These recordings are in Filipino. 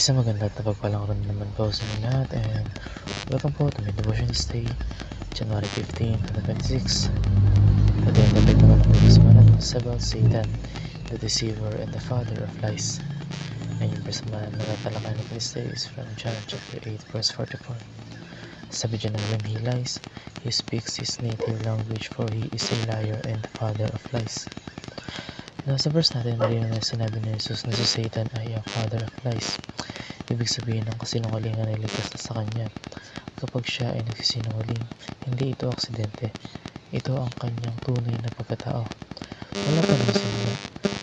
Isang maganda at napagpalang araw naman po sa inyo lahat, and welcome po to my devotion this day, January 15, 2026. Today ang topic naman ng video sa manan is about Satan, the deceiver and the father of lies. And yung verse naman na natalakay na this day is from John chapter 8 verse 44. Sabi dyan na when he lies, he speaks his native language, for he is a liar and the father of lies. Sa verse natin, malinaw na sinabi ni Jesus na si Satan ay ang father of lies. Ibig sabihin ng kasinungalingan ay likas na sa kanya. Kapag siya ay nagsisinungaling, hindi ito aksidente. Ito ang kanyang tunay na pagkatao. Wala pa naman sila,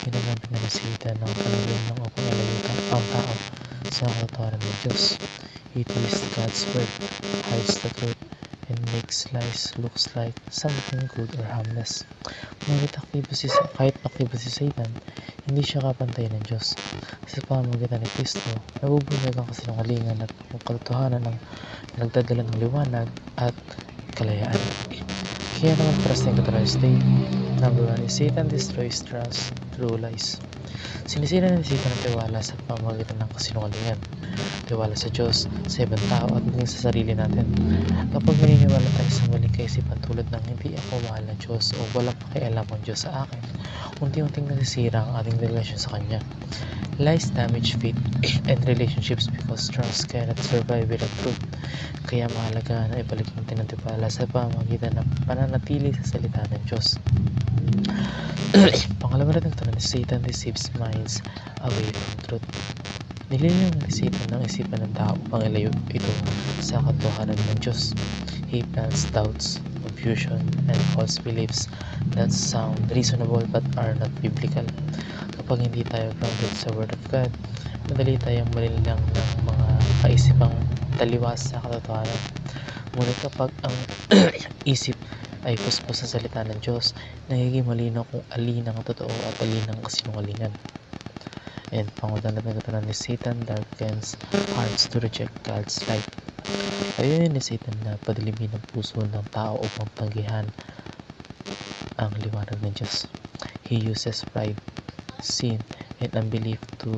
ginamit na ni Satan ng panalilang upang alayin ang tao sa katotohanan ng Diyos. He twists God's word, hides the truth, and makes lies looks like something good or harmless. Ngunit kahit aktibo si Satan, hindi siya kapantay ng Diyos. Sa pamamagitan ni Kristo, nabubunyag ang kasinungalingan at ang katotohanan ng nagdadala ng liwanag at kalayaan. Kaya naman para sa Catholic Day, number 1 is Satan destroys trust through lies. Sinisira ni Satan ang tiwala sa pamamagitan ng kasinungalingan. Tiwala sa Diyos, sa ibang tao at maging sa sarili natin. Kapag maniniwala tayo sa maling kaisipan tulad ng hindi ako mahal ng Diyos o walang pakialam ang Diyos sa akin, unti-unting nasisira ang ating relasyon sa Kanya. Lies damage faith and relationships because trust cannot survive without truth. Kaya mahalaga na ibalik natin ang tiwala sa pamamagitan ng pananatili sa salita ng Diyos. Pangalawa natin ito na Satan deceives minds away from truth. Nililiw ni Satan ang isipan ng tao upang ilayo ito sa katotohanan ng Diyos. He plants doubts, confusion, and false beliefs that sound reasonable but are not biblical. Kapag hindi tayo grounded sa Word of God, madali tayong malilang ng mga kaisipang taliwas sa katotohanan. Ngunit kapag ang isip ay puspos sa salita ng Diyos, nagiging malinaw kung alin ang totoo at alin ang kasinungalingan. And pangutan natin ito ni Satan darkens hearts to reject God's light. Ayun ni Satan na padilimin ang puso ng tao upang tanggihan ang liwanag ng Diyos. He uses pride, sin, and unbelief to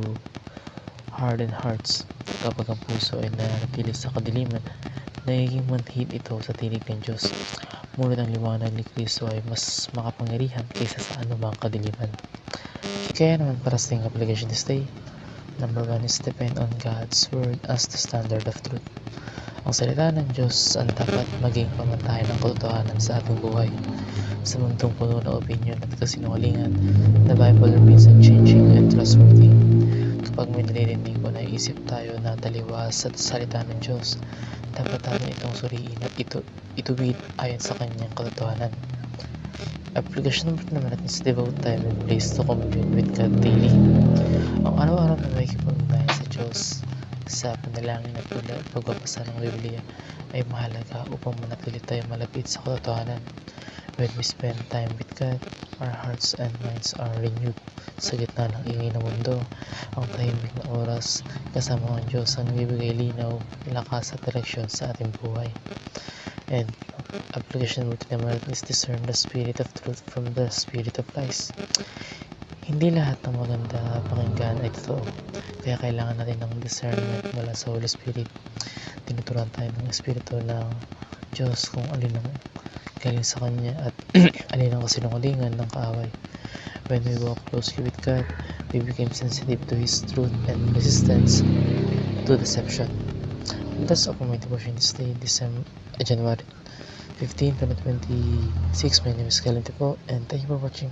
harden hearts. Kapag ang puso ay nanatili sa kadiliman, nagiging manhid ito sa tinig ng Diyos. Ngunit ang liwanag ni Kristo ay mas makapangyarihan kaysa sa anumang kadiliman. Kaya naman para sa ating application this day, number 1 is depend on God's Word as the standard of truth. Ang salita ng Diyos ang dapat maging pamantayan ng katotohanan sa ating buhay. Sa mundong puno ng opinion at kasinungalingan, the Bible remains unchanging and trustworthy. Kapag may naririnig o naisip tayo na taliwas sa salita ng Diyos, dapat natin itong suriin at ituwid ayon sa kanyang katotohanan. Application number naman natin is devote time and place to commune with God daily. Ang araw-araw na may kipag-ugnayan sa Diyos sa panalangin at pagbabasa ng Biblia ay mahalaga upang manatili tayo malapit sa katotohanan. When we spend time with God, our hearts and minds are renewed. Sa gitna ng ingay ng mundo, ang tahimik na oras kasama ang Diyos ang nagbibigay linaw, lakas at direksyon sa ating buhay. And application number 2 naman is discern the spirit of truth from the spirit of lies. Hindi lahat ng maganda pakinggan ay totoo, kaya kailangan natin ng discernment mula sa Holy Spirit. Tinuturuan tayo ng Espiritu ng Diyos kung alin ang galing sa Kanya at alin ang kasinungalingan ng kaaway. When we walk closely with God, we become sensitive to His truth and resistance to deception. That's all for my devotion this day, January 15, 2026. My name is Kalente po, and thank you for watching.